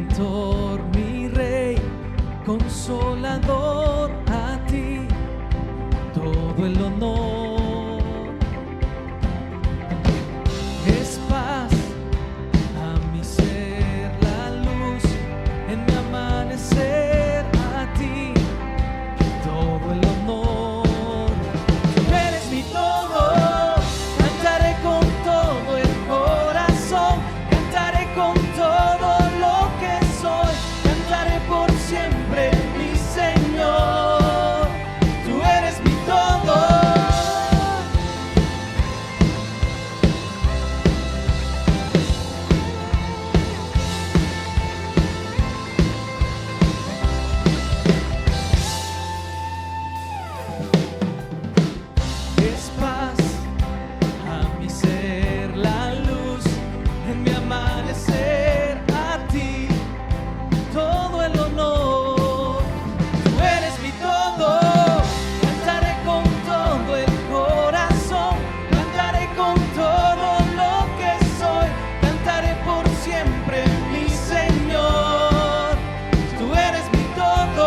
Redentor, mi Rey, Consolador, a ti todo el honor. Es paz a mi ser, la luz en mi amanecer, a ti todo el honor. Tú eres mi todo, cantaré con todo el corazón, cantaré con todo lo que soy, cantaré por siempre, mi Señor. Tú eres mi todo. Es paz a mi ser, la luz en mi amanecer, a ti todo el honor. Tú eres mi todo, cantaré con todo el corazón, cantaré con todo lo que soy, cantaré por siempre, mi Señor. Tú eres mi todo,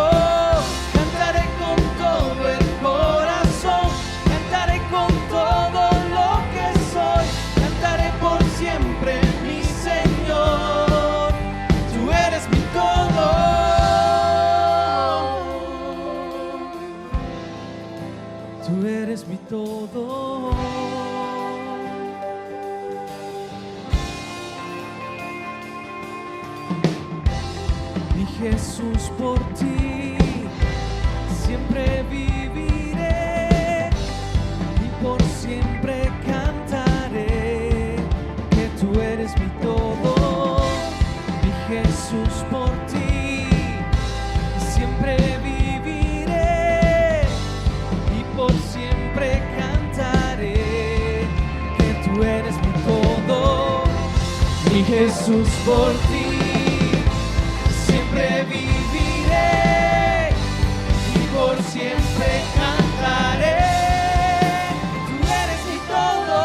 cantaré con todo el corazón, cantaré con todo lo que soy, cantaré por siempre, mi Señor. Tú eres mi todo. Tú eres mi todo. Mi Jesús, por ti siempre viviré y por siempre cantaré que tú eres mi todo. Mi Jesús, por ti siempre viviré y por siempre cantaré que tú eres mi todo. Mi Jesús, por ti siempre viviré y por siempre cantaré. Tú eres mi todo,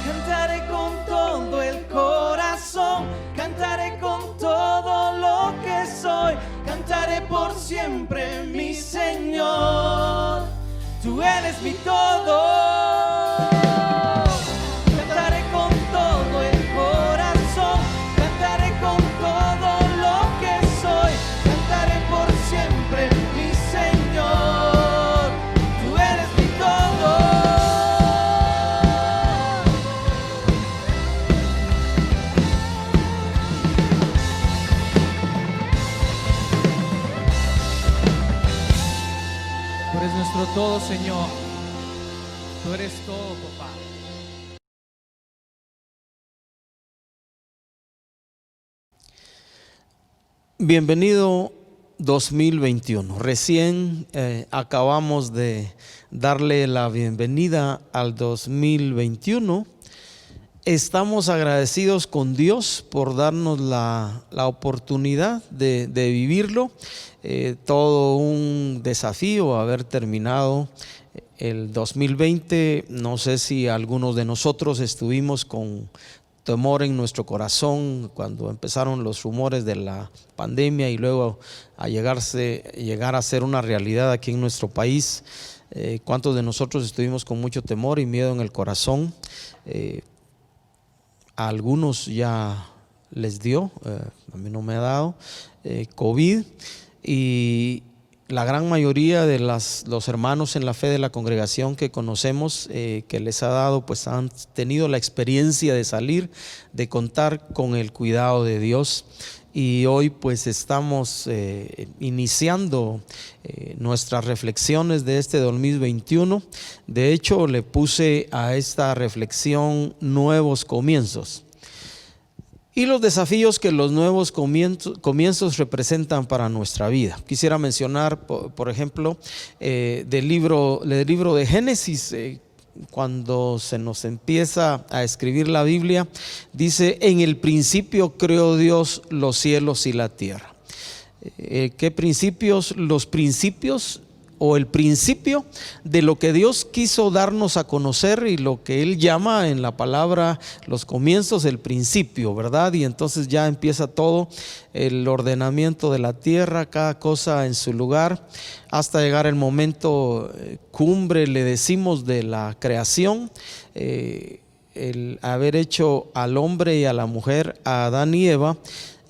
cantaré con todo el corazón, cantaré con todo lo que soy, cantaré por siempre, mi Señor. Tú eres mi todo. Cantaré con todo el corazón, cantaré con todo lo que soy, cantaré por siempre, mi Señor. Tú eres mi todo. Tú eres nuestro todo, Señor. Tú eres todo, papá. Bienvenido 2021. Recién acabamos de darle la bienvenida al 2021. Estamos agradecidos con Dios por darnos la oportunidad de vivirlo. Todo un desafío haber terminado el 2020. No sé si algunos de nosotros estuvimos con temor en nuestro corazón cuando empezaron los rumores de la pandemia y luego a llegar a ser una realidad aquí en nuestro país. ¿Cuántos de nosotros estuvimos con mucho temor y miedo en el corazón? A algunos ya les dio, a mí no me ha dado COVID, y la gran mayoría de los hermanos en la fe de la congregación que conocemos, que les ha dado, pues han tenido la experiencia de salir, de contar con el cuidado de Dios. Y hoy pues estamos iniciando nuestras reflexiones de este 2021. De hecho, le puse a esta reflexión nuevos comienzos y los desafíos que los nuevos comienzos representan para nuestra vida. Quisiera mencionar, por ejemplo, del libro de Génesis. Cuando se nos empieza a escribir la Biblia, dice: en el principio creó Dios los cielos y la tierra. ¿Qué principios? Los principios o el principio de lo que Dios quiso darnos a conocer y lo que Él llama en la palabra los comienzos, el principio, ¿verdad? Y entonces ya empieza todo el ordenamiento de la tierra, cada cosa en su lugar, hasta llegar el momento cumbre, le decimos, de la creación, el haber hecho al hombre y a la mujer, a Adán y Eva,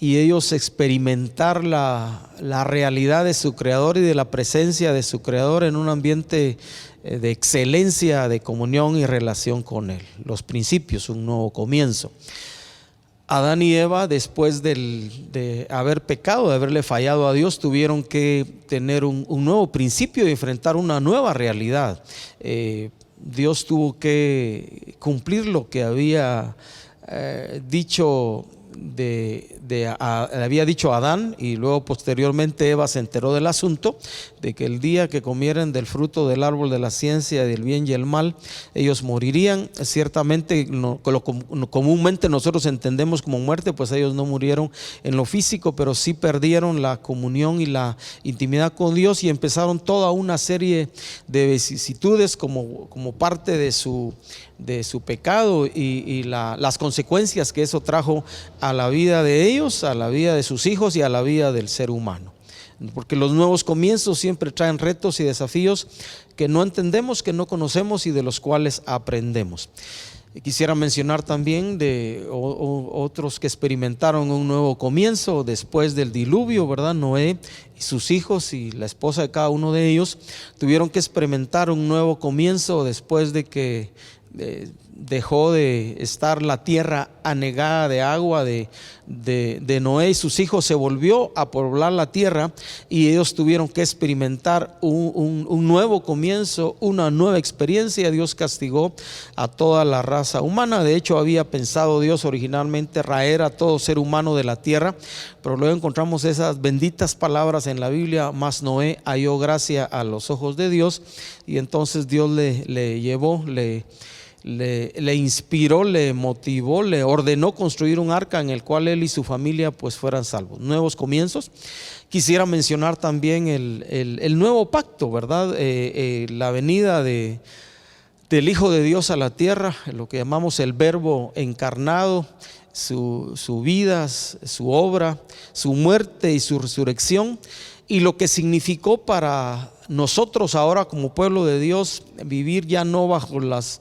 y ellos experimentar la realidad de su creador y de la presencia de su creador en un ambiente de excelencia, de comunión y relación con él. Los principios, un nuevo comienzo. Adán y Eva, después de haber pecado, de haberle fallado a Dios, tuvieron que tener un nuevo principio y enfrentar una nueva realidad. Dios tuvo que cumplir lo que había dicho había dicho a Adán, y luego posteriormente Eva se enteró del asunto de que el día que comieran del fruto del árbol de la ciencia del bien y el mal, ellos morirían. Ciertamente comúnmente nosotros entendemos como muerte, pues ellos no murieron en lo físico, pero sí perdieron la comunión y la intimidad con Dios, y empezaron toda una serie de vicisitudes como parte de su pecado y las consecuencias que eso trajo a la vida de ellos, a la vida de sus hijos y a la vida del ser humano. Porque los nuevos comienzos siempre traen retos y desafíos que no entendemos, que no conocemos y de los cuales aprendemos. Quisiera mencionar también de otros que experimentaron un nuevo comienzo después del diluvio, ¿verdad? Noé y sus hijos y la esposa de cada uno de ellos tuvieron que experimentar un nuevo comienzo después de que dejó de estar la tierra anegada de agua de Noé y sus hijos. Se volvió a poblar la tierra y ellos tuvieron que experimentar un nuevo comienzo, una nueva experiencia. Dios castigó a toda la raza humana. De hecho, había pensado Dios originalmente raer a todo ser humano de la tierra, pero luego encontramos esas benditas palabras en la Biblia: mas Noé halló gracia a los ojos de Dios. Y entonces Dios le llevó, le inspiró, le motivó, le ordenó construir un arca en el cual él y su familia pues fueran salvos. Nuevos comienzos. Quisiera mencionar también el nuevo pacto, ¿verdad? La venida del Hijo de Dios a la tierra, lo que llamamos el Verbo encarnado, su vida, su obra, su muerte y su resurrección, y lo que significó para nosotros ahora como pueblo de Dios vivir ya no bajo las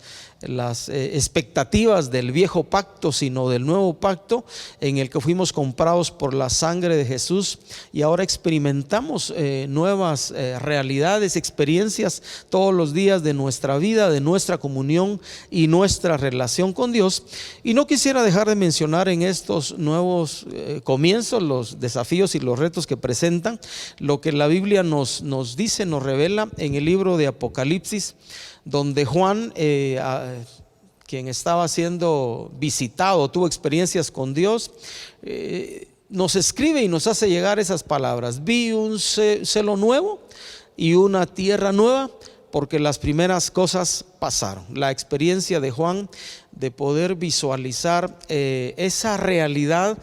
expectativas del viejo pacto, sino del nuevo pacto en el que fuimos comprados por la sangre de Jesús, y ahora experimentamos nuevas realidades, experiencias todos los días de nuestra vida, de nuestra comunión y nuestra relación con Dios. Y no quisiera dejar de mencionar en estos nuevos comienzos los desafíos y los retos que presentan, lo que la Biblia nos dice, nos revela en el libro de Apocalipsis, donde Juan, quien estaba siendo visitado, tuvo experiencias con Dios, nos escribe y nos hace llegar esas palabras: vi un cielo nuevo y una tierra nueva, porque las primeras cosas pasaron. La experiencia de Juan de poder visualizar esa realidad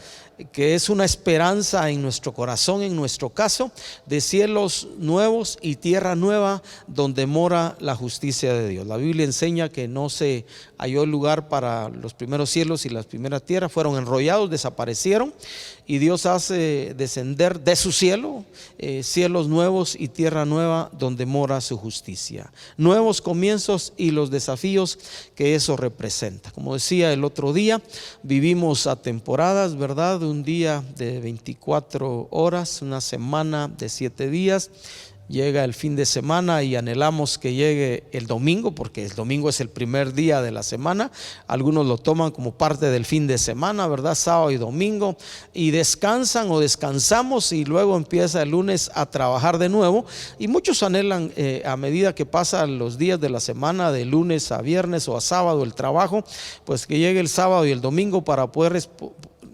que es una esperanza en nuestro corazón, en nuestro caso, de cielos nuevos y tierra nueva donde mora la justicia de Dios. La Biblia enseña que no se halló lugar para los primeros cielos y las primeras tierras, fueron enrollados, desaparecieron, y Dios hace descender de su cielo cielos nuevos y tierra nueva donde mora su justicia. Nuevos comienzos y los desafíos que eso representa. Como decía el otro día, vivimos a temporadas, ¿verdad? Un día de 24 horas, una semana de 7 días. Llega el fin de semana y anhelamos que llegue el domingo, porque el domingo es el primer día de la semana. Algunos lo toman como parte del fin de semana, ¿verdad? Sábado y domingo, y descansan o descansamos, y luego empieza el lunes a trabajar de nuevo. Y muchos anhelan a medida que pasan los días de la semana, de lunes a viernes o a sábado el trabajo, pues que llegue el sábado y el domingo para poder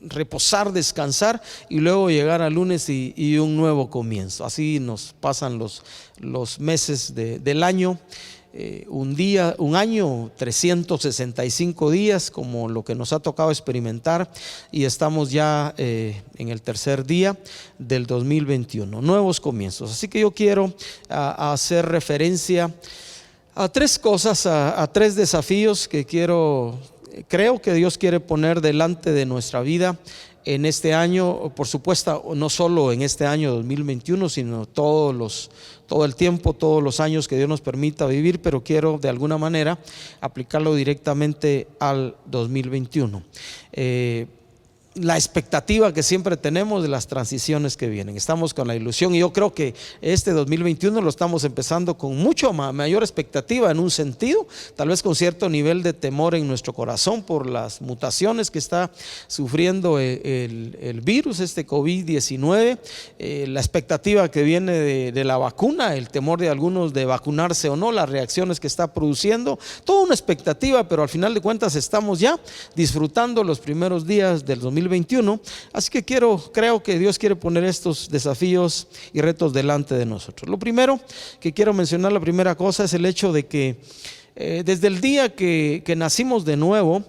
reposar, descansar, y luego llegar al lunes y un nuevo comienzo. Así nos pasan los meses del año. un año, 365 días, como lo que nos ha tocado experimentar, y estamos ya en el tercer día del 2021, nuevos comienzos. Así que yo quiero hacer referencia a tres cosas, a tres desafíos que creo que Dios quiere poner delante de nuestra vida en este año, por supuesto, no solo en este año 2021, sino todo el tiempo, todos los años que Dios nos permita vivir, pero quiero de alguna manera aplicarlo directamente al 2021. La expectativa que siempre tenemos de las transiciones que vienen, estamos con la ilusión, y yo creo que este 2021 lo estamos empezando con mucho mayor expectativa, en un sentido, tal vez con cierto nivel de temor en nuestro corazón por las mutaciones que está sufriendo el virus, este COVID-19, la expectativa que viene de la vacuna, el temor de algunos de vacunarse o no, las reacciones que está produciendo, toda una expectativa, pero al final de cuentas estamos ya disfrutando los primeros días del 2021. Así que creo que Dios quiere poner estos desafíos y retos delante de nosotros. Lo primero que quiero mencionar, la primera cosa, es el hecho de que desde el día que nacimos de nuevo,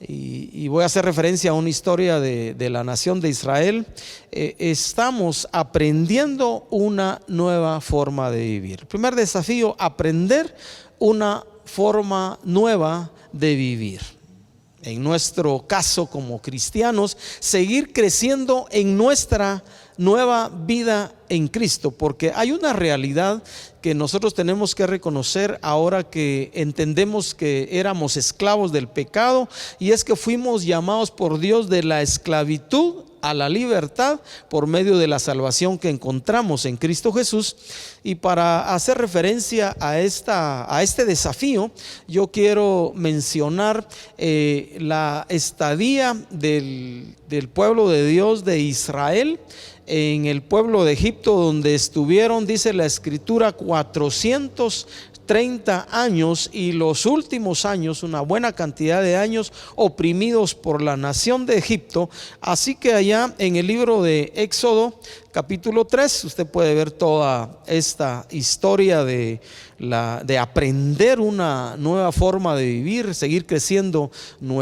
y voy a hacer referencia a una historia de la nación de Israel, estamos aprendiendo una nueva forma de vivir. El primer desafío, aprender una forma nueva de vivir. En nuestro caso como cristianos, seguir creciendo en nuestra nueva vida en Cristo, porque hay una realidad que nosotros tenemos que reconocer ahora que entendemos que éramos esclavos del pecado, y es que fuimos llamados por Dios de la esclavitud a la libertad por medio de la salvación que encontramos en Cristo Jesús. Y para hacer referencia a este desafío, yo quiero mencionar la estadía del pueblo de Dios de Israel en el pueblo de Egipto, donde estuvieron, dice la escritura, 430 años, y los últimos años, una buena cantidad de años, oprimidos por la nación de Egipto. Así que allá en el libro de Éxodo capítulo 3, usted puede ver toda esta historia de aprender una nueva forma de vivir, seguir creciendo en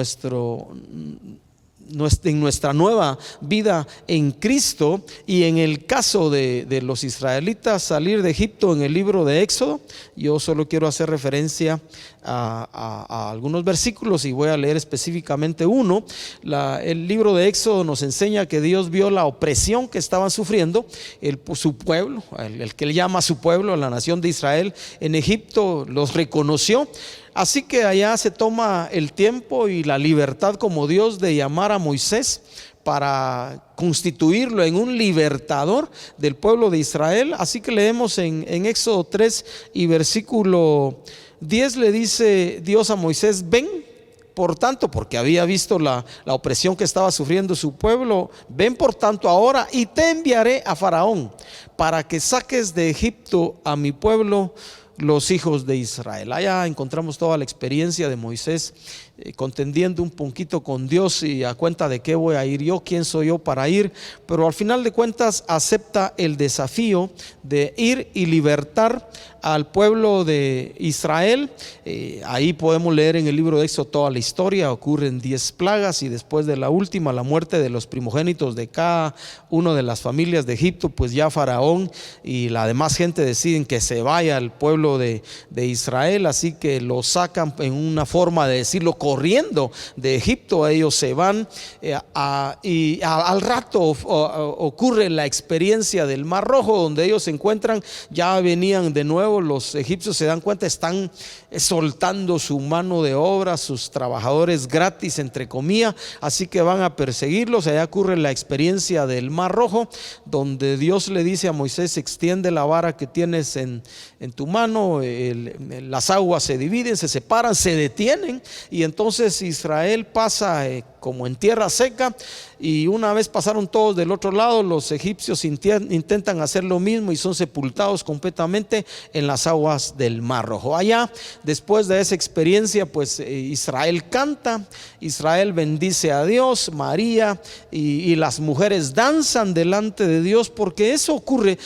nuestra nueva vida en Cristo. Y en el caso de los israelitas salir de Egipto, en el libro de Éxodo, yo solo quiero hacer referencia a algunos versículos, y voy a leer específicamente uno. El libro de Éxodo nos enseña que Dios vio la opresión que estaban sufriendo su pueblo, el que él llama su pueblo, la nación de Israel en Egipto, los reconoció. Así que allá se toma el tiempo y la libertad como Dios de llamar a Moisés para constituirlo en un libertador del pueblo de Israel. Así que leemos en Éxodo 3 y versículo 10, le dice Dios a Moisés: ven, por tanto, porque había visto la opresión que estaba sufriendo su pueblo, ven por tanto ahora, y te enviaré a Faraón para que saques de Egipto a mi pueblo, los hijos de Israel. Allá encontramos toda la experiencia de Moisés contendiendo un poquito con Dios, y a cuenta de qué voy a ir yo, quién soy yo para ir, pero al final de cuentas acepta el desafío de ir y libertar al pueblo de Israel. Ahí podemos leer en el libro de Éxodo toda la historia. Ocurren 10 plagas, y después de la última, la muerte de los primogénitos de cada una de las familias de Egipto, pues ya Faraón y la demás gente deciden que se vaya al pueblo de Israel. Así que lo sacan, en una forma de decirlo, corriendo de Egipto. Ellos se van y al rato ocurre la experiencia del Mar Rojo, donde ellos se encuentran, ya venían de nuevo, los egipcios se dan cuenta, están soltando su mano de obra, sus trabajadores gratis, entre comillas, así que van a perseguirlos. Allá ocurre la experiencia del Mar Rojo, donde Dios le dice a Moisés: extiende la vara que tienes en tu mano, las aguas se dividen, se separan, se detienen, y entonces Israel pasa como en tierra seca. Y una vez pasaron todos del otro lado, los egipcios intentan hacer lo mismo y son sepultados completamente en las aguas del Mar Rojo. Allá, después de esa experiencia, pues Israel canta, Israel bendice a Dios, María y las mujeres danzan delante de Dios, porque eso ocurre,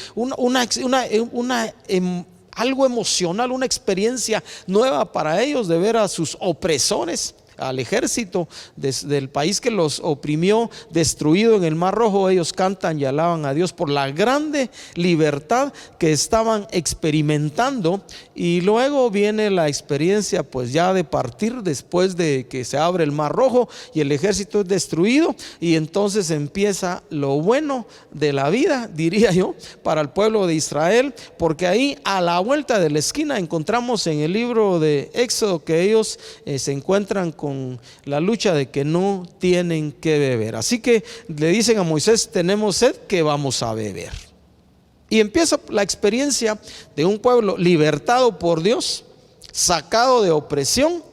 algo emocional, una experiencia nueva para ellos de ver a sus opresores, al ejército del país que los oprimió, destruido en el Mar Rojo. Ellos cantan y alaban a Dios por la grande libertad que estaban experimentando. Y luego viene la experiencia pues ya de partir después de que se abre el Mar Rojo y el ejército es destruido, y entonces empieza lo bueno de la vida, diría yo, para el pueblo de Israel, porque ahí a la vuelta de la esquina encontramos en el libro de Éxodo que ellos se encuentran con la lucha de que no tienen que beber. Así que le dicen a Moisés: tenemos sed, que vamos a beber. Y empieza la experiencia de un pueblo libertado por Dios, sacado de opresión,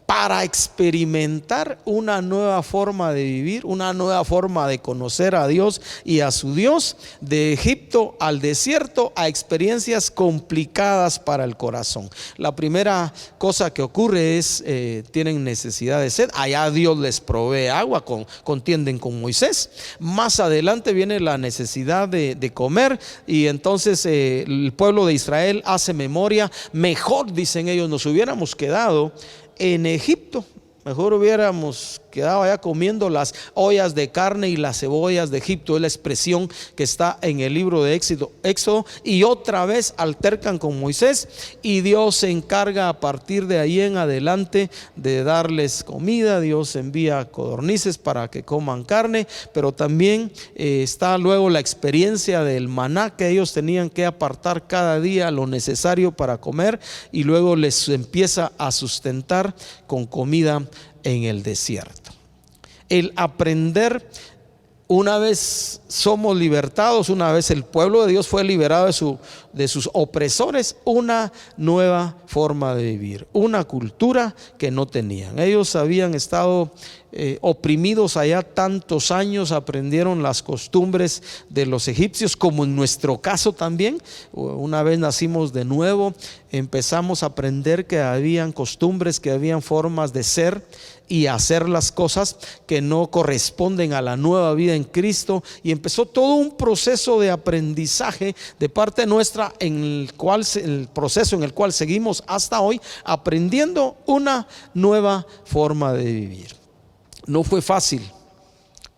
para experimentar una nueva forma de vivir, una nueva forma de conocer a Dios y a su Dios. De Egipto al desierto, a experiencias complicadas para el corazón. La primera cosa que ocurre es tienen necesidad de sed. Allá Dios les provee agua, contienden con Moisés. Más adelante viene la necesidad de comer, y entonces el pueblo de Israel hace memoria: mejor, dicen ellos, nos hubiéramos quedado en Egipto, mejor hubiéramos quedado allá comiendo las ollas de carne y las cebollas de Egipto. Es la expresión que está en el libro de Éxodo. Y otra vez altercan con Moisés, y Dios se encarga a partir de ahí en adelante de darles comida. Dios envía codornices para que coman carne, pero también está luego la experiencia del maná, que ellos tenían que apartar cada día lo necesario para comer, y luego les empieza a sustentar con comida en el desierto. El aprender, una vez somos libertados, una vez el pueblo de Dios fue liberado de sus opresores, una nueva forma de vivir, una cultura que no tenían. Ellos habían estado oprimidos allá tantos años, aprendieron las costumbres de los egipcios, como en nuestro caso también. Una vez nacimos de nuevo, empezamos a aprender que habían costumbres, que habían formas de ser y hacer las cosas que no corresponden a la nueva vida en Cristo, y empezó todo un proceso de aprendizaje de parte nuestra, en el cual el proceso en el cual seguimos hasta hoy, aprendiendo una nueva forma de vivir. No fue fácil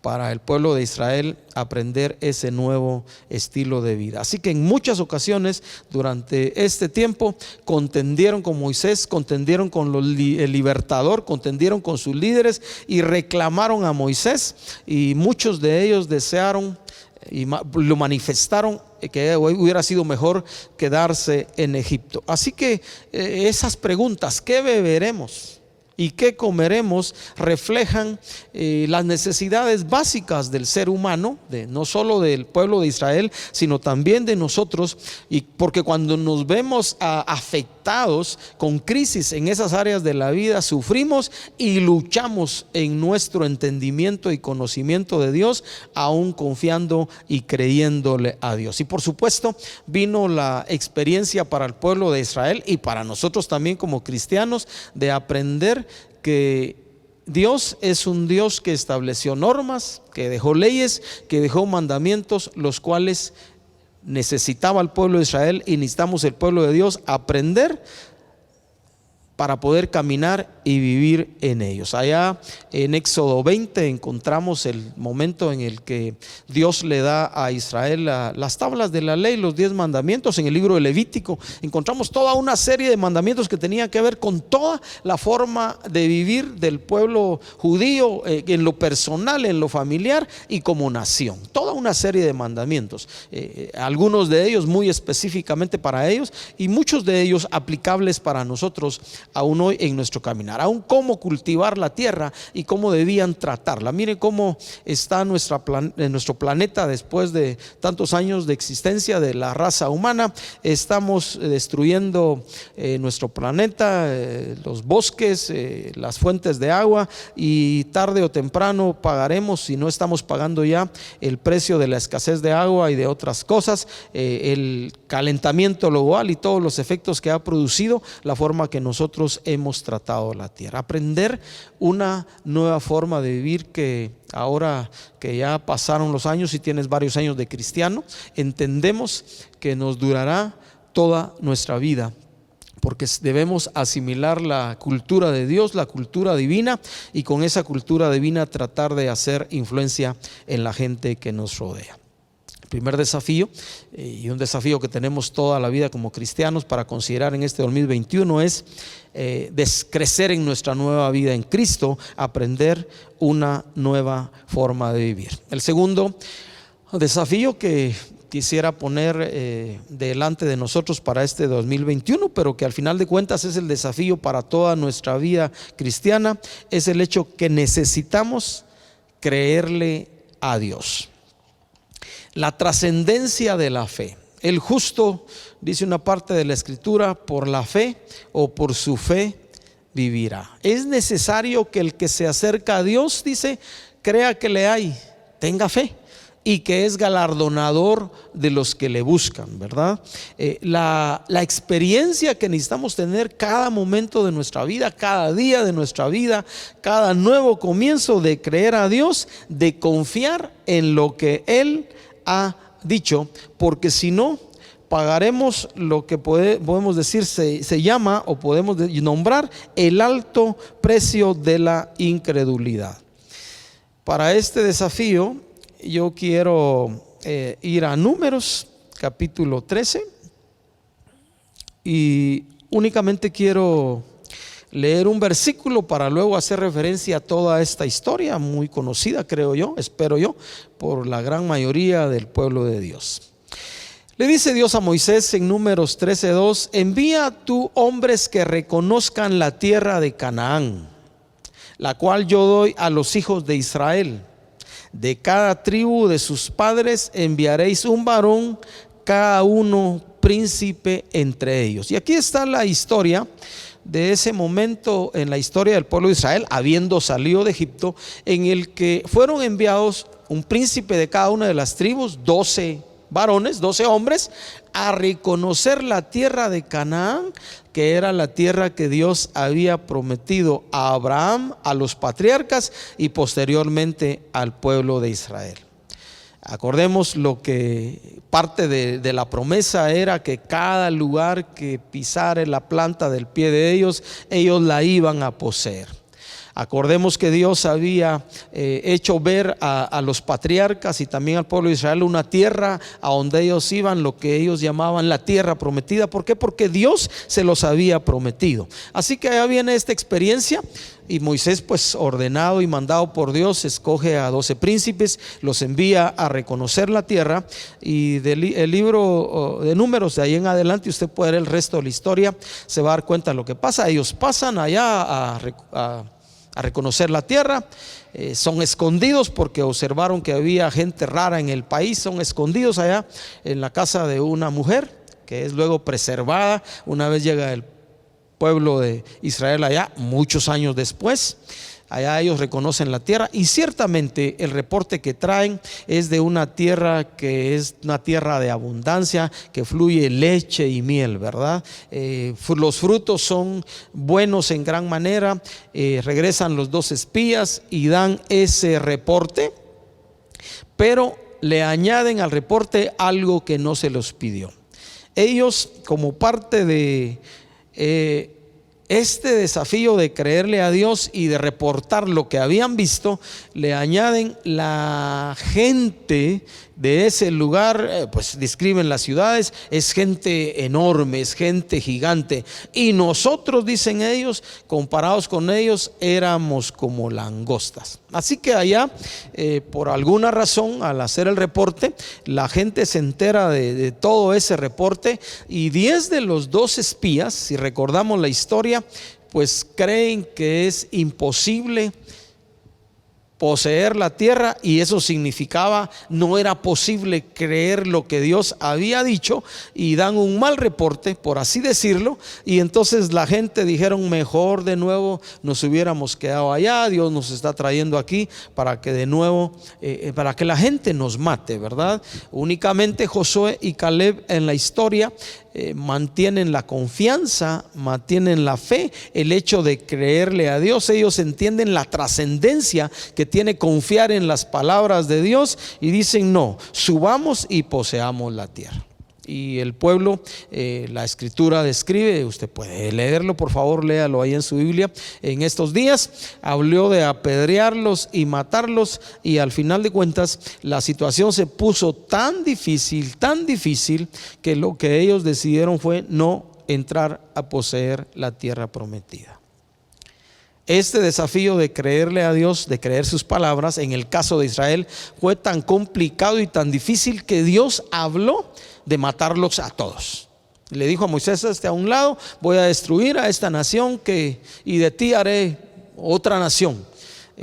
para el pueblo de Israel aprender ese nuevo estilo de vida. Así que en muchas ocasiones durante este tiempo contendieron con Moisés, contendieron con el libertador, contendieron con sus líderes y reclamaron a Moisés, y muchos de ellos desearon y lo manifestaron que hubiera sido mejor quedarse en Egipto. Así que esas preguntas: ¿qué beberemos y qué comeremos?, reflejan las necesidades básicas del ser humano, no solo del pueblo de Israel, sino también de nosotros. Y porque cuando nos vemos afectados con crisis en esas áreas de la vida, sufrimos y luchamos en nuestro entendimiento y conocimiento de Dios, aún confiando y creyéndole a Dios. Y por supuesto vino la experiencia para el pueblo de Israel y para nosotros también como cristianos, de aprender que Dios es un Dios que estableció normas, que dejó leyes, que dejó mandamientos, los cuales necesitaba el pueblo de Israel, y necesitamos el pueblo de Dios aprender para poder caminar y vivir en ellos. Allá en Éxodo 20 encontramos el momento en el que Dios le da a Israel las tablas de la ley, los 10 mandamientos. En el libro de Levítico encontramos toda una serie de mandamientos que tenían que ver con toda la forma de vivir del pueblo judío, en lo personal, en lo familiar y como nación. Toda una serie de mandamientos, algunos de ellos muy específicamente para ellos, y muchos de ellos aplicables para nosotros aún hoy en nuestro caminar. Aún cómo cultivar la tierra y cómo debían tratarla. Miren cómo está nuestro planeta después de tantos años de existencia de la raza humana. Estamos destruyendo nuestro planeta, los bosques, las fuentes de agua, y tarde o temprano pagaremos, si no estamos pagando ya, el precio de la escasez de agua y de otras cosas, el calentamiento global y todos los efectos que ha producido la forma que nosotros hemos tratado la tierra. Aprender una nueva forma de vivir, que ahora que ya pasaron los años y tienes varios años de cristiano, entendemos que nos durará toda nuestra vida, porque debemos asimilar la cultura de Dios, la cultura divina, y con esa cultura divina tratar de hacer influencia en la gente que nos rodea. El primer desafío, y un desafío que tenemos toda la vida como cristianos para considerar en este 2021, es crecer en nuestra nueva vida en Cristo, aprender una nueva forma de vivir. El segundo desafío que quisiera poner delante de nosotros para este 2021, pero que al final de cuentas es el desafío para toda nuestra vida cristiana, es el hecho que necesitamos creerle a Dios. La trascendencia de la fe. El justo, dice una parte de la Escritura, por la fe o por su fe vivirá. Es necesario que el que se acerca a Dios, dice, crea que le hay, tenga fe, y que es galardonador de los que le buscan, ¿verdad? La experiencia que necesitamos tener cada momento de nuestra vida, cada día de nuestra vida, cada nuevo comienzo, de creer a Dios, de confiar en lo que Él ha dicho, porque si no, pagaremos lo que podemos decir se llama, o podemos nombrar, el alto precio de la incredulidad. Para este desafío yo quiero ir a Números capítulo 13, y únicamente quiero leer un versículo para luego hacer referencia a toda esta historia muy conocida, creo yo, espero yo, por la gran mayoría del pueblo de Dios. Le dice Dios a Moisés en Números 13:2: envía tú hombres que reconozcan la tierra de Canaán, la cual yo doy a los hijos de Israel. De cada tribu de sus padres enviaréis un varón, cada uno príncipe entre ellos. Y aquí está la historia de ese momento en la historia del pueblo de Israel, habiendo salido de Egipto, en el que fueron enviados un príncipe de cada una de las tribus, 12 varones, 12 hombres, a reconocer la tierra de Canaán, que era la tierra que Dios había prometido a Abraham, a los patriarcas y posteriormente al pueblo de Israel. Acordemos lo que parte de la promesa era que cada lugar que pisara la planta del pie de ellos la iban a poseer. Acordemos que Dios había hecho ver a los patriarcas y también al pueblo de Israel una tierra a donde ellos iban, lo que ellos llamaban la tierra prometida. ¿Por qué? Porque Dios se los había prometido. Así que allá viene esta experiencia, y Moisés, pues ordenado y mandado por Dios, escoge a 12 príncipes, los envía a reconocer la tierra. Y el libro de Números, de ahí en adelante, usted puede ver el resto de la historia, se va a dar cuenta de lo que pasa. Ellos pasan allá a reconocer la tierra, son escondidos porque observaron que había gente rara en el país, son escondidos allá en la casa de una mujer, que es luego preservada una vez llega el pueblo de Israel allá, muchos años después. Allá ellos reconocen la tierra, y ciertamente el reporte que traen es de una tierra que es una tierra de abundancia, que fluye leche y miel, ¿verdad? Los frutos son buenos en gran manera. Regresan los 2 espías y dan ese reporte, pero le añaden al reporte algo que no se los pidió. Ellos, como parte de este desafío de creerle a Dios y de reportar lo que habían visto, le añaden la gente de ese lugar. Pues describen las ciudades, es gente enorme, es gente gigante, y nosotros, dicen ellos, comparados con ellos, éramos como langostas. Así que allá, por alguna razón, al hacer el reporte, la gente se entera de todo ese reporte, y 10 de los 12 espías, si recordamos la historia, pues creen que es imposible poseer la tierra, y eso significaba, no era posible creer lo que Dios había dicho, y dan un mal reporte, por así decirlo. Y entonces la gente dijeron: mejor de nuevo nos hubiéramos quedado allá, Dios nos está trayendo aquí para que de nuevo, para que la gente nos mate, ¿verdad? Únicamente Josué y Caleb en la historia mantienen la confianza, mantienen la fe, el hecho de creerle a Dios. Ellos entienden la trascendencia que tiene confiar en las palabras de Dios, y dicen: no, subamos y poseamos la tierra. Y el pueblo, la escritura describe, usted puede leerlo, por favor, léalo ahí en su Biblia. En estos días habló de apedrearlos y matarlos, y al final de cuentas la situación se puso tan difícil, que lo que ellos decidieron fue no entrar a poseer la tierra prometida. Este desafío de creerle a Dios, de creer sus palabras, en el caso de Israel, fue tan complicado y tan difícil que Dios habló de matarlos a todos. Le dijo a Moisés: a un lado voy a destruir a esta nación y de ti haré otra nación.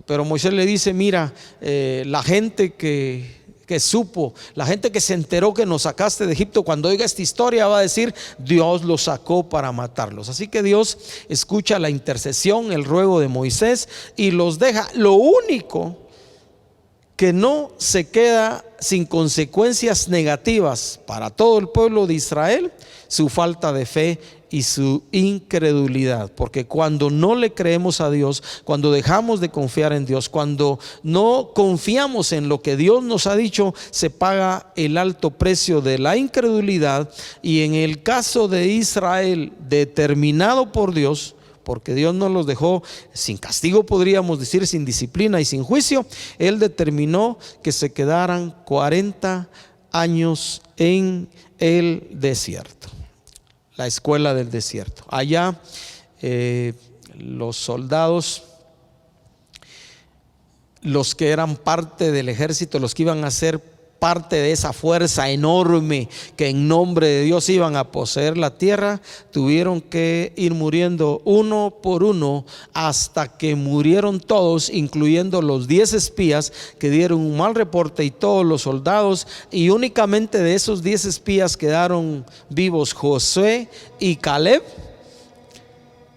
Pero Moisés le dice: mira, la gente que supo, la gente que se enteró que nos sacaste de Egipto, cuando oiga esta historia va a decir: Dios los sacó para matarlos. Así que Dios escucha la intercesión, el ruego de Moisés, y los deja. Lo único que no se queda sin consecuencias negativas para todo el pueblo de Israel: su falta de fe y su incredulidad. Porque cuando no le creemos a Dios, cuando dejamos de confiar en Dios, cuando no confiamos en lo que Dios nos ha dicho, se paga el alto precio de la incredulidad. Y en el caso de Israel, determinado por Dios, porque Dios no los dejó sin castigo, podríamos decir, sin disciplina y sin juicio, Él determinó que se quedaran 40 años en el desierto, la escuela del desierto. Allá los soldados, los que eran parte del ejército, los que iban a ser parte de esa fuerza enorme que en nombre de Dios iban a poseer la tierra, tuvieron que ir muriendo uno por uno hasta que murieron todos, incluyendo los 10 espías que dieron un mal reporte, y todos los soldados. Y únicamente de esos 10 espías quedaron vivos Josué y Caleb,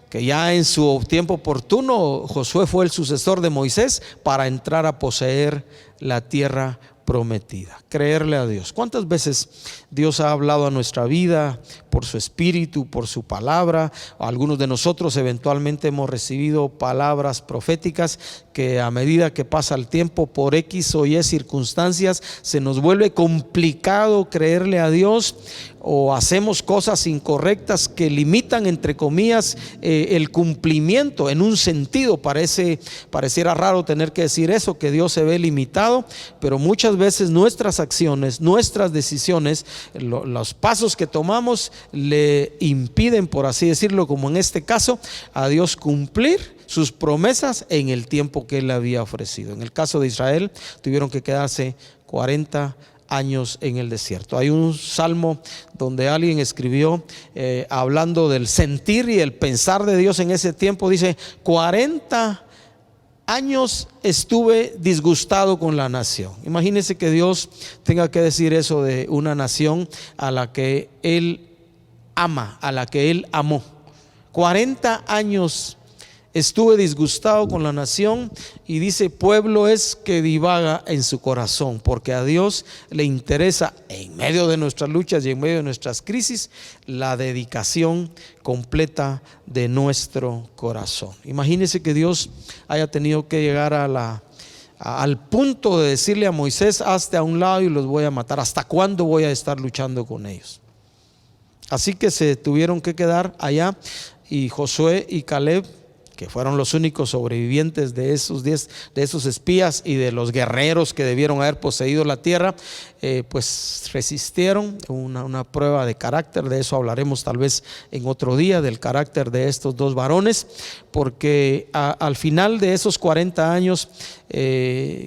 que ya en su tiempo oportuno Josué fue el sucesor de Moisés para entrar a poseer la tierra prometida. Creerle a Dios. ¿Cuántas veces Dios ha hablado a nuestra vida por su espíritu, por su palabra? Algunos de nosotros eventualmente hemos recibido palabras proféticas que a medida que pasa el tiempo, por X o Y circunstancias, se nos vuelve complicado creerle a Dios, o hacemos cosas incorrectas que limitan, entre comillas, el cumplimiento. En un sentido pareciera raro tener que decir eso, que Dios se ve limitado, pero muchas veces nuestras acciones, nuestras decisiones, los pasos que tomamos le impiden, por así decirlo, como en este caso, a Dios cumplir sus promesas en el tiempo que Él había ofrecido. En el caso de Israel, tuvieron que quedarse 40 años en el desierto. Hay un salmo donde alguien escribió hablando del sentir y el pensar de Dios en ese tiempo. Dice: 40 años estuve disgustado con la nación. Imagínense que Dios tenga que decir eso de una nación a la que Él ama, a la que Él amó. 40 años estuve disgustado con la nación, y dice: pueblo es que divaga en su corazón. Porque a Dios le interesa, en medio de nuestras luchas y en medio de nuestras crisis, la dedicación completa de nuestro corazón. Imagínense que Dios haya tenido que llegar al punto de decirle a Moisés: hazte a un lado y los voy a matar. ¿Hasta cuándo voy a estar luchando con ellos? Así que se tuvieron que quedar allá, y Josué y Caleb, que fueron los únicos sobrevivientes de esos 10, de esos espías y de los guerreros que debieron haber poseído la tierra, pues resistieron. Una prueba de carácter. De eso hablaremos tal vez en otro día, del carácter de estos dos varones, porque al final de esos 40 años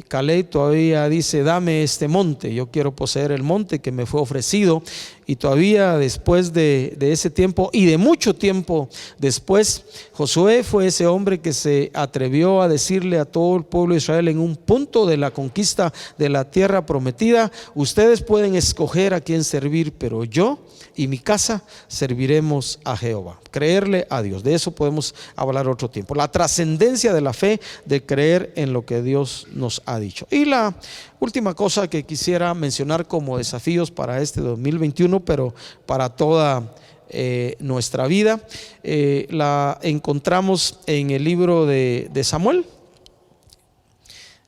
Caleb todavía dice: dame este monte, yo quiero poseer el monte que me fue ofrecido. Y todavía después de ese tiempo, y de mucho tiempo después, Josué fue ese hombre que se atrevió a decirle a todo el pueblo de Israel en un punto de la conquista de la tierra prometida: ustedes pueden escoger a quién servir, pero yo y mi casa serviremos a Jehová. Creerle a Dios. De eso podemos hablar otro tiempo. La trascendencia de la fe, de creer en lo que Dios nos ha dicho. Y la última cosa que quisiera mencionar como desafíos para este 2021, pero para toda nuestra vida, la encontramos en el libro de Samuel.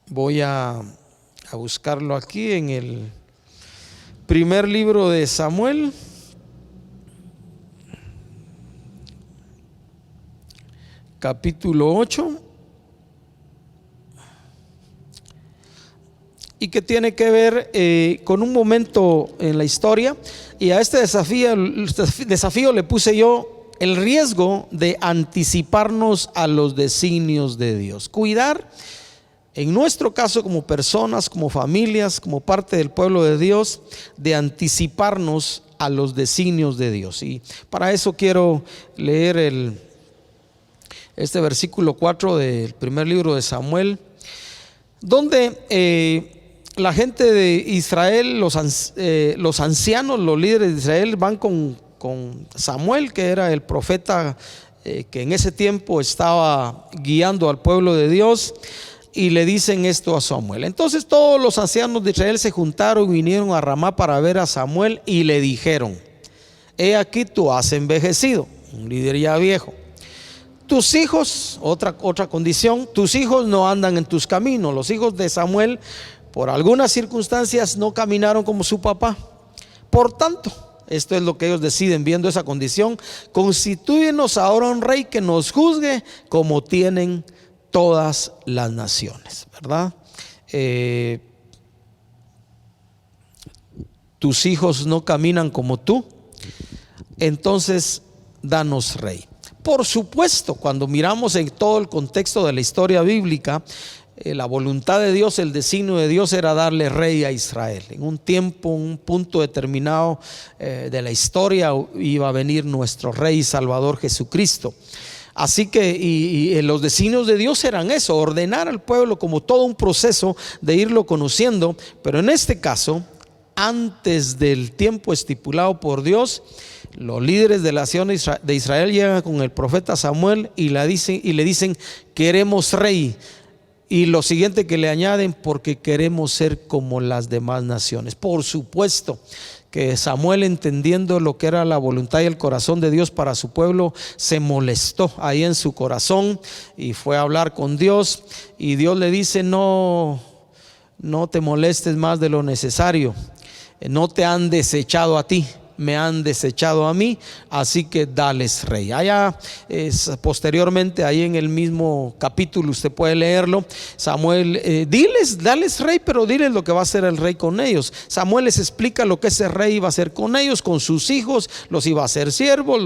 Voy a buscarlo aquí en el Primer libro de Samuel, capítulo 8, y que tiene que ver con un momento en la historia. Y a este desafío le puse yo el riesgo de anticiparnos a los designios de Dios. Cuidar, en nuestro caso como personas, como familias, como parte del pueblo de Dios, de anticiparnos a los designios de Dios. Y para eso quiero leer este versículo 4 del primer libro de Samuel, donde la gente de Israel, los ancianos, los líderes de Israel van con Samuel, que era el profeta que en ese tiempo estaba guiando al pueblo de Dios, y le dicen esto a Samuel. Entonces todos los ancianos de Israel se juntaron y vinieron a Ramá para ver a Samuel y le dijeron: he aquí tú has envejecido, un líder ya viejo. Tus hijos, otra condición, tus hijos no andan en tus caminos. Los hijos de Samuel, por algunas circunstancias, no caminaron como su papá. Por tanto, esto es lo que ellos deciden viendo esa condición: constitúyenos ahora un rey que nos juzgue como tienen todas las naciones, ¿verdad? Tus hijos no caminan como tú, entonces danos rey. Por supuesto, cuando miramos en todo el contexto de la historia bíblica, la voluntad de Dios, el designio de Dios era darle rey a Israel. En un tiempo, un punto determinado de la historia, iba a venir nuestro rey y salvador Jesucristo. Así que y los designios de Dios eran eso: ordenar al pueblo como todo un proceso de irlo conociendo. Pero en este caso, antes del tiempo estipulado por Dios, los líderes de la nación de Israel llegan con el profeta Samuel y le dicen: queremos rey. Y lo siguiente que le añaden: porque queremos ser como las demás naciones. Por supuesto que Samuel, entendiendo lo que era la voluntad y el corazón de Dios para su pueblo, se molestó ahí en su corazón y fue a hablar con Dios. Y Dios le dice: no te molestes más de lo necesario. No te han desechado a ti, me han desechado a mí, así que dales rey. Allá posteriormente, ahí en el mismo capítulo, usted puede leerlo. Samuel, dales rey, pero diles lo que va a hacer el rey con ellos. Samuel les explica lo que ese rey iba a hacer con ellos, con sus hijos. Los iba a hacer siervos,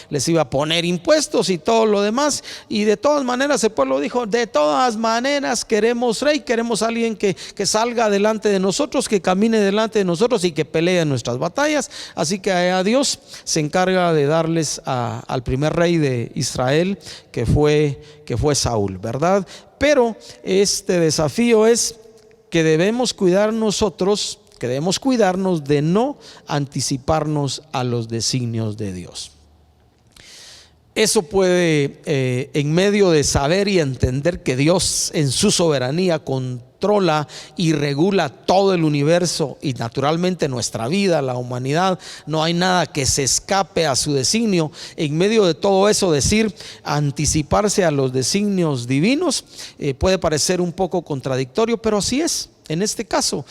les iba a poner impuestos y todo lo demás. Y de todas maneras el pueblo dijo: de todas maneras queremos rey, queremos alguien que salga delante de nosotros, que camine delante de nosotros y que pelee en nuestras batallas. Así que a Dios se encarga de darles al primer rey de Israel, que fue Saúl, ¿verdad? Pero este desafío es que debemos cuidar nosotros, que debemos cuidarnos de no anticiparnos a los designios de Dios. Eso puede, en medio de saber y entender que Dios en su soberanía controla y regula todo el universo y naturalmente nuestra vida, la humanidad, no hay nada que se escape a su designio. En medio de todo eso, decir anticiparse a los designios divinos puede parecer un poco contradictorio, pero así es. En este caso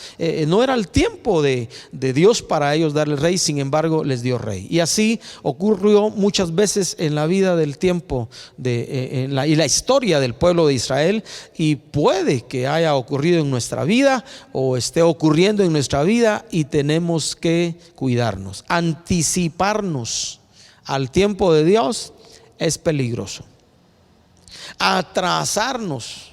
no era el tiempo de Dios para ellos darle rey, sin embargo les dio rey. Y así ocurrió muchas veces en la vida del tiempo y la historia del pueblo de Israel, y puede que haya ocurrido en nuestra vida o esté ocurriendo en nuestra vida, y tenemos que cuidarnos. Anticiparnos al tiempo de Dios es peligroso. Atrasarnos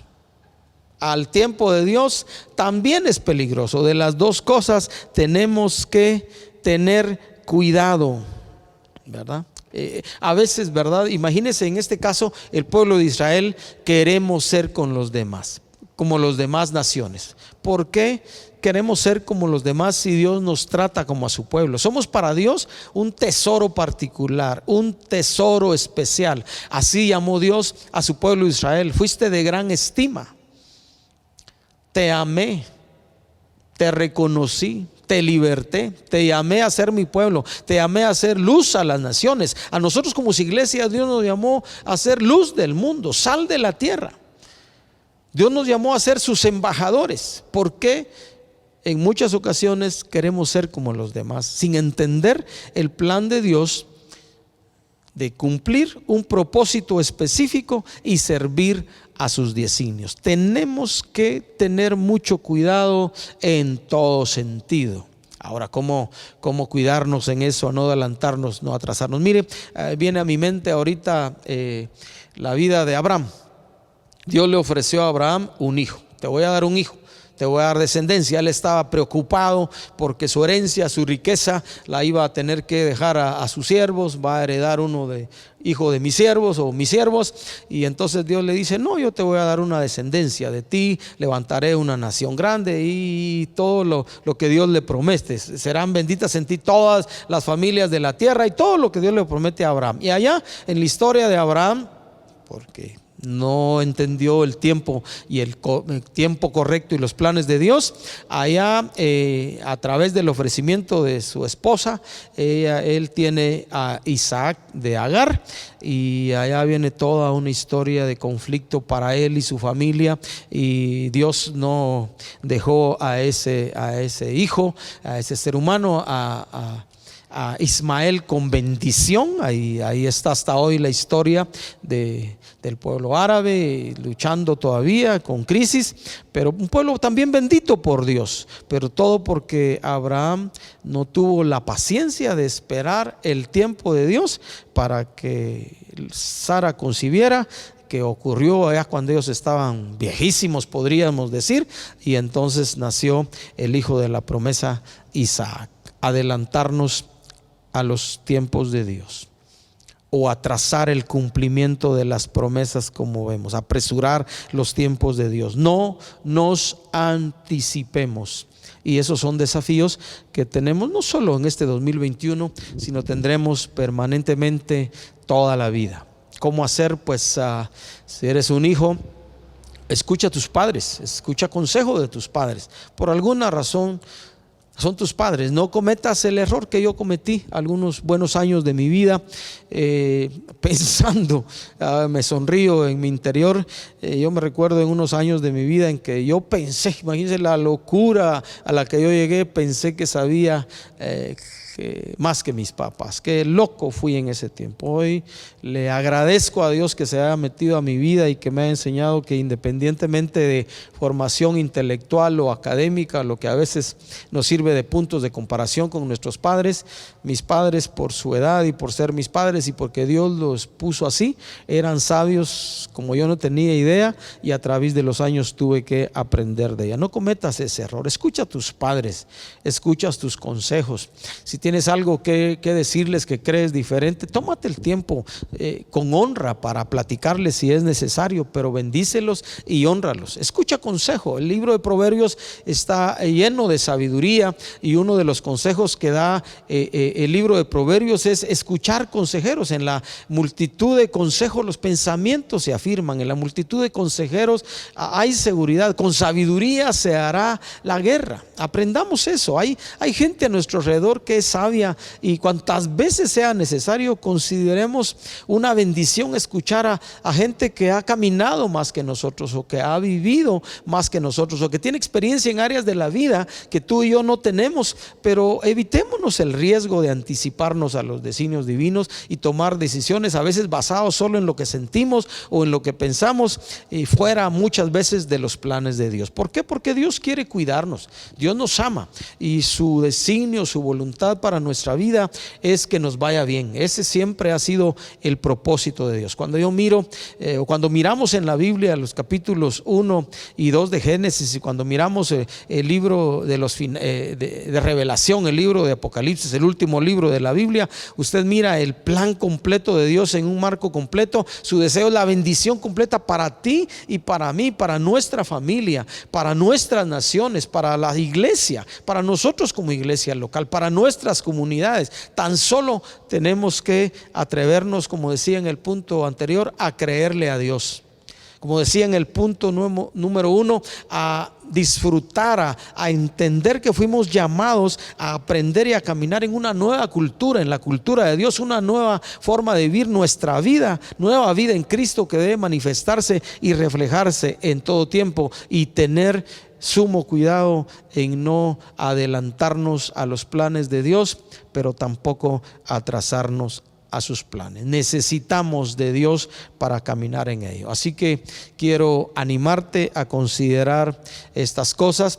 al tiempo de Dios también es peligroso. De las dos cosas tenemos que tener cuidado, ¿verdad? A veces, ¿verdad? Imagínense, en este caso, el pueblo de Israel, queremos ser con los demás, como las demás naciones. ¿Por qué queremos ser como los demás si Dios nos trata como a su pueblo? Somos para Dios un tesoro particular, un tesoro especial. Así llamó Dios a su pueblo de Israel: fuiste de gran estima, te amé, te reconocí, te liberté, te llamé a ser mi pueblo, te llamé a ser luz a las naciones. A nosotros como iglesia, Dios nos llamó a ser luz del mundo, sal de la tierra. Dios nos llamó a ser sus embajadores. ¿Por qué? en muchas ocasiones queremos ser como los demás, sin entender el plan de Dios de cumplir un propósito específico y servir a sus designios. Tenemos que tener mucho cuidado en todo sentido. Ahora, ¿cómo cuidarnos en eso, no adelantarnos, no atrasarnos? Mire, viene a mi mente ahorita la vida de Abraham. Dios le ofreció a Abraham un hijo. Te voy a dar un hijo, te voy a dar descendencia. Él estaba preocupado porque su herencia, su riqueza la iba a tener que dejar a sus siervos. Va a heredar hijo de mis siervos o mis siervos. Y entonces Dios le dice: no, yo te voy a dar una descendencia de ti, levantaré una nación grande, y todo lo que Dios le promete. Serán benditas en ti todas las familias de la tierra, y todo lo que Dios le promete a Abraham. Y allá en la historia de Abraham, porque no entendió el tiempo y el tiempo correcto y los planes de Dios, allá a través del ofrecimiento de su esposa, él tiene a Isaac de Agar, y allá viene toda una historia de conflicto para él y su familia, y Dios no dejó a ese hijo, a ese ser humano, a Ismael con bendición. Ahí está hasta hoy la historia del pueblo árabe, luchando todavía con crisis, pero un pueblo también bendito por Dios, pero todo porque Abraham no tuvo la paciencia de esperar el tiempo de Dios para que Sara concibiera, que ocurrió allá cuando ellos estaban viejísimos, podríamos decir, y entonces nació el hijo de la promesa, Isaac. Adelantarnos a los tiempos de Dios, o atrasar el cumplimiento de las promesas, como vemos, apresurar los tiempos de Dios. No nos anticipemos. Y esos son desafíos que tenemos no solo en este 2021, sino tendremos permanentemente toda la vida. ¿Cómo hacer? Pues si eres un hijo, escucha a tus padres, escucha consejo de tus padres. Por alguna razón son tus padres. No cometas el error que yo cometí algunos buenos años de mi vida, pensando, me sonrío en mi interior. Yo me recuerdo en unos años de mi vida en que yo pensé, imagínense la locura a la que yo llegué, pensé que sabía más que mis papás. Qué loco fui en ese tiempo. Hoy le agradezco a Dios que se haya metido a mi vida y que me haya enseñado que, independientemente de formación intelectual o académica, lo que a veces nos sirve de puntos de comparación con nuestros padres, mis padres, por su edad y por ser mis padres y porque Dios los puso así, eran sabios como yo no tenía idea, y a través de los años tuve que aprender de ella. No cometas ese error. Escucha a tus padres, escucha tus consejos. Si tienes algo que decirles que crees diferente, tómate el tiempo con honra para platicarles si es necesario, pero bendícelos y honralos. Escucha consejo. El libro de Proverbios está lleno de sabiduría, y uno de los consejos que da el libro de Proverbios es escuchar consejeros. En la multitud de consejos los pensamientos se afirman, en la multitud de consejeros hay seguridad. Con sabiduría se hará la guerra. Aprendamos eso. Hay gente a nuestro alrededor que es sabia, y cuantas veces sea necesario, consideremos una bendición escuchar a gente que ha caminado más que nosotros, o que ha vivido más que nosotros, o que tiene experiencia en áreas de la vida que tú y yo no tenemos. Pero evitémonos el riesgo de anticiparnos a los designios divinos y tomar decisiones a veces basados solo en lo que sentimos o en lo que pensamos, y fuera muchas veces de los planes de Dios. ¿Por qué? Porque Dios quiere cuidarnos, Dios nos ama, y su designio, su voluntad para nuestra vida es que nos vaya bien. Ese siempre ha sido el propósito de Dios. Cuando yo miro, cuando miramos en la Biblia los capítulos 1 y 2 de Génesis, y cuando miramos el libro de Revelación, el libro de Apocalipsis, el último libro de la Biblia, usted mira el plan completo de Dios en un marco completo. Su deseo es la bendición completa para ti y para mí, para nuestra familia, para nuestras naciones, para la iglesia, para nosotros como iglesia local, para nuestras comunidades. Tan solo tenemos que atrevernos, como decía en el punto anterior, a creerle a Dios. Como decía en el punto número 1, a disfrutar, a entender que fuimos llamados a aprender y a caminar en una nueva cultura, en la cultura de Dios, una nueva forma de vivir nuestra vida, nueva vida en Cristo, que debe manifestarse y reflejarse en todo tiempo, y tener sumo cuidado en no adelantarnos a los planes de Dios, pero tampoco atrasarnos a sus planes. Necesitamos de Dios para caminar en ello. Así que quiero animarte a considerar estas cosas.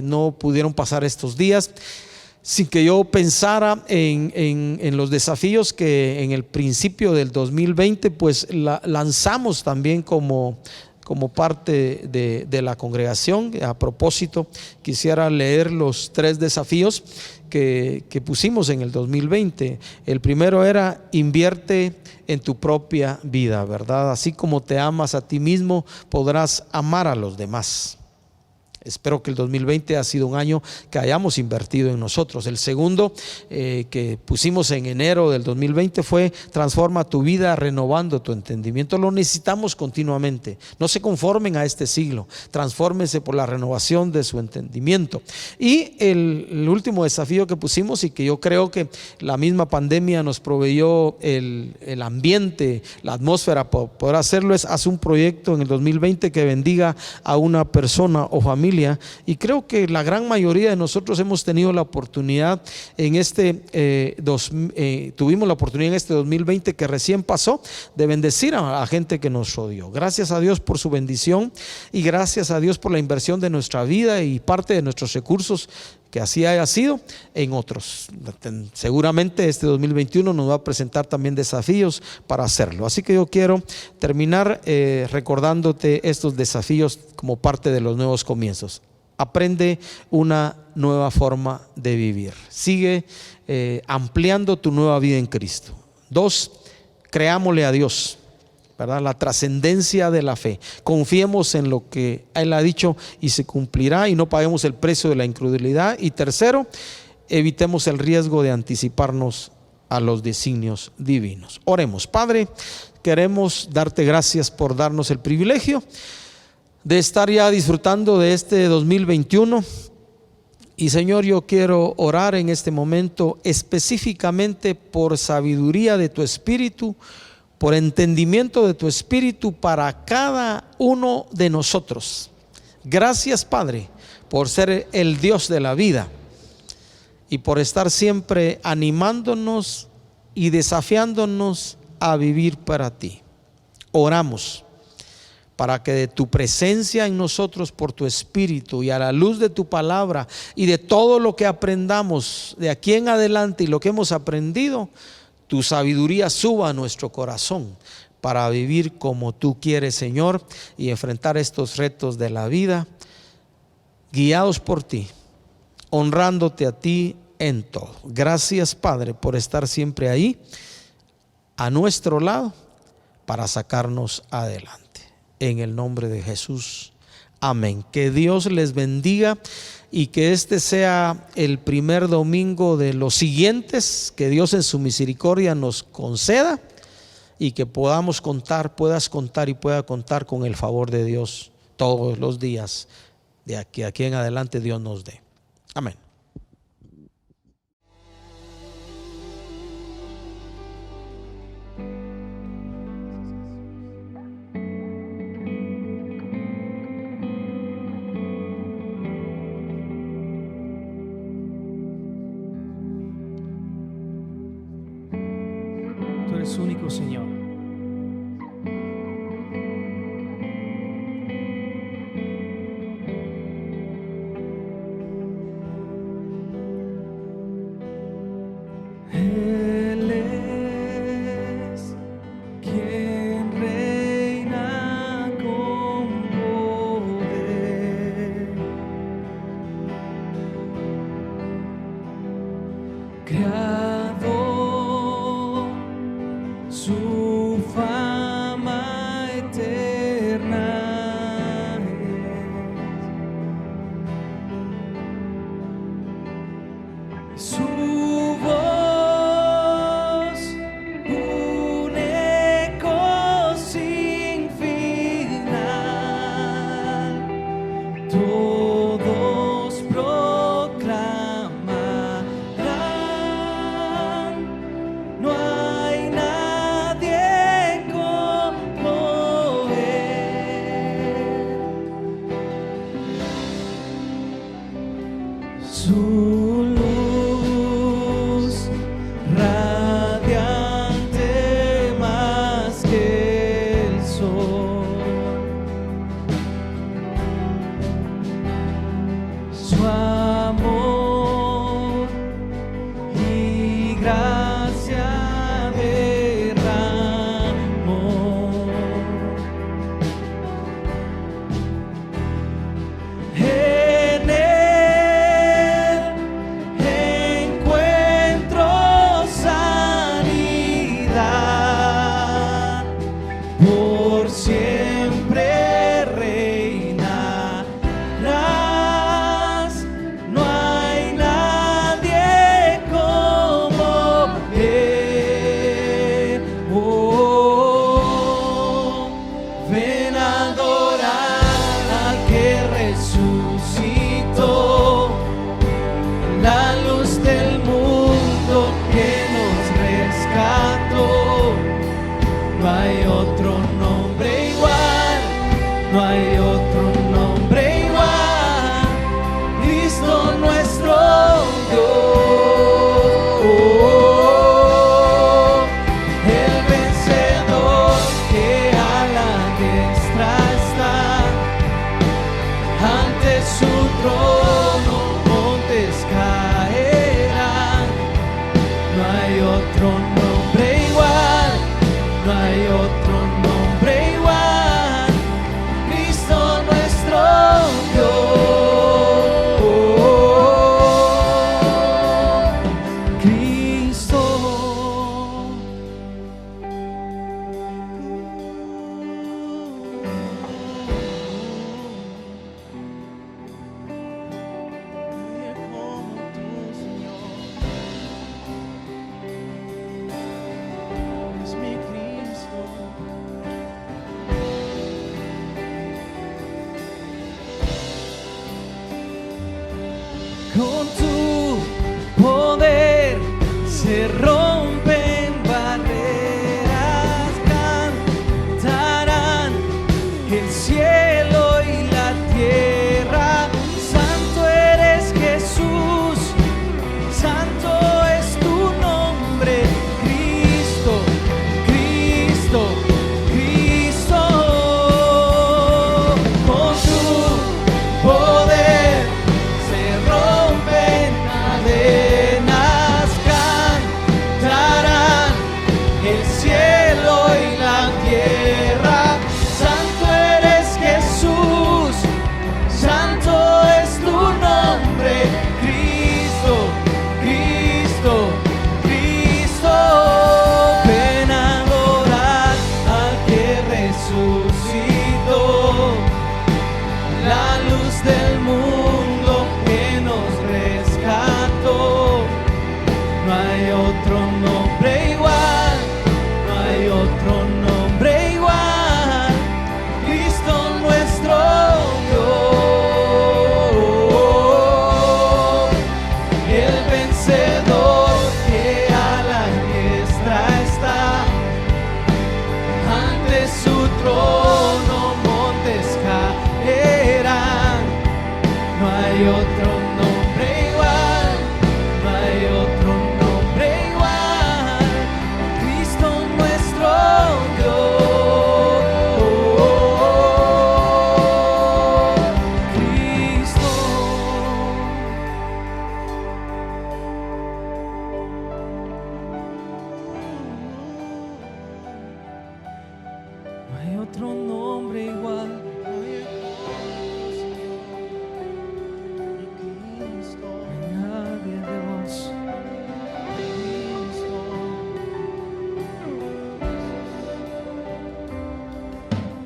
No pudieron pasar estos días sin que yo pensara en los desafíos que en el principio del 2020 pues lanzamos también como parte de la congregación. A propósito, quisiera leer los 3 desafíos que pusimos en el 2020. El primero era: invierte en tu propia vida, ¿verdad? Así como te amas a ti mismo, podrás amar a los demás. Espero que el 2020 ha sido un año que hayamos invertido en nosotros. El segundo que pusimos en enero del 2020 fue: transforma tu vida renovando tu entendimiento. Lo necesitamos continuamente. No se conformen a este siglo, transfórmense por la renovación de su entendimiento. Y el último desafío que pusimos, y que yo creo que la misma pandemia nos proveyó el ambiente, la atmósfera para poder hacerlo, es: haz un proyecto en el 2020 que bendiga a una persona o familia. Y creo que la gran mayoría de nosotros hemos tenido la oportunidad en tuvimos la oportunidad en este 2020 que recién pasó, de bendecir a la gente que nos rodeó. Gracias a Dios por su bendición, y gracias a Dios por la inversión de nuestra vida y parte de nuestros recursos, que así haya sido, en otros. Seguramente este 2021 nos va a presentar también desafíos para hacerlo. Así que yo quiero terminar recordándote estos desafíos como parte de los nuevos comienzos. Aprende una nueva forma de vivir. Sigue ampliando tu nueva vida en Cristo. 2, creámosle a Dios, ¿verdad? La trascendencia de la fe. Confiemos en lo que Él ha dicho y se cumplirá, y no paguemos el precio de la incredulidad. Y tercero, evitemos el riesgo de anticiparnos a los designios divinos. Oremos. Padre, queremos darte gracias por darnos el privilegio de estar ya disfrutando de este 2021. Y Señor, yo quiero orar en este momento específicamente por sabiduría de tu Espíritu, por entendimiento de tu Espíritu para cada uno de nosotros. Gracias, Padre, por ser el Dios de la vida y por estar siempre animándonos y desafiándonos a vivir para ti. Oramos para que de tu presencia en nosotros, por tu Espíritu, y a la luz de tu palabra y de todo lo que aprendamos de aquí en adelante y lo que hemos aprendido, tu sabiduría suba a nuestro corazón para vivir como tú quieres, Señor, y enfrentar estos retos de la vida, guiados por ti, honrándote a ti en todo. Gracias, Padre, por estar siempre ahí a nuestro lado para sacarnos adelante. En el nombre de Jesús, amén. Que Dios les bendiga, y que este sea el primer domingo de los siguientes que Dios en su misericordia nos conceda, y que puedas contar con el favor de Dios todos los días de aquí en adelante. Dios nos dé. Amén. Único, Señor. Él es quien reina con poder, Creador, su fama eterna es. Su voz, un eco sin final, todos proclamarán No hay otro nombre igual, no hay otro nombre igual, Cristo nuestro Dios, Cristo. Con tu poder se rompen barreras, cantarán el cielo y la tierra. Santo eres Jesús, santo es tu nombre, Cristo, Cristo, Cristo. Con tu poder se rompen cadenas, cantarán el cielo y la tierra. Santo eres Jesús, santo es tu nombre, Cristo, Cristo, Cristo. Ven a adorar al que resucitó, la luz del mundo que nos rescató. No hay otro nombre igual, no hay otro nombre igual, Cristo nuestro Dios, el vencedor que a la diestra está, ante su trono montes caerán. No hay otro nombre igual, no hay otro nombre igual, Cristo nuestro Dios, Cristo. No hay otro nombre igual. Nadie de vos.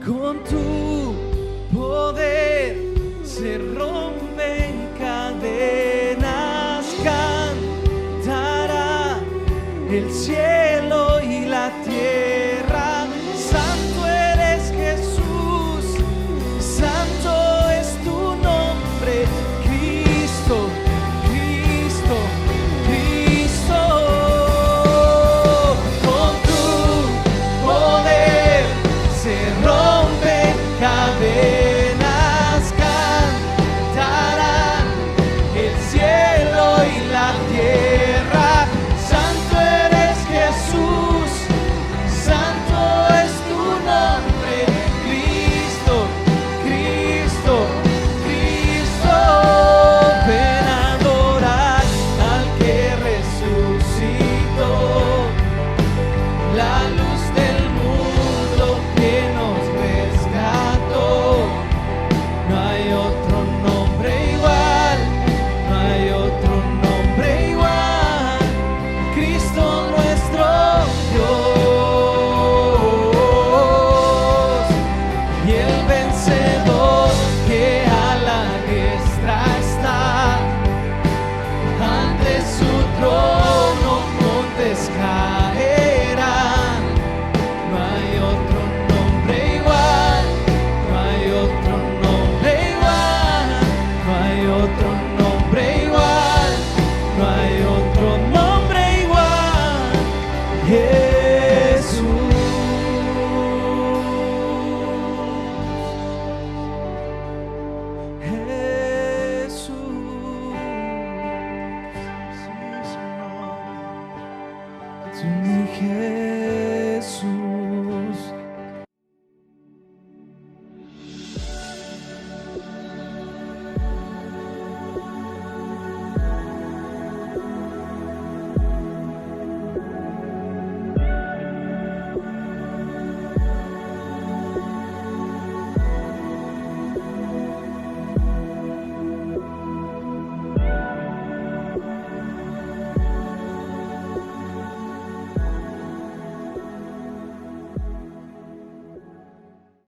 Con tu poder se rompen cadenas, cantará el cielo y la tierra. Santo eres Jesús, santo es tu nombre, Cristo, Cristo, Cristo. Con tu poder se rompen cadenas, cantarán el cielo y la tierra. Santo eres Jesús, santo es tu nombre, Cristo, Cristo, Cristo. Ven a adorar al que resucitó, la luz del mundo que nos rescató. No hay otro nombre igual, no hay otro nombre igual, Cristo nuestro Dios, y el vencedor que a la diestra está, ante su trono montes caerán. No hay otro nombre igual, no hay otro nombre igual, no hay otro nombre igual, no hay otro nombre igual, Jesús, Jesús, sí, Señor, tú mi Jesús.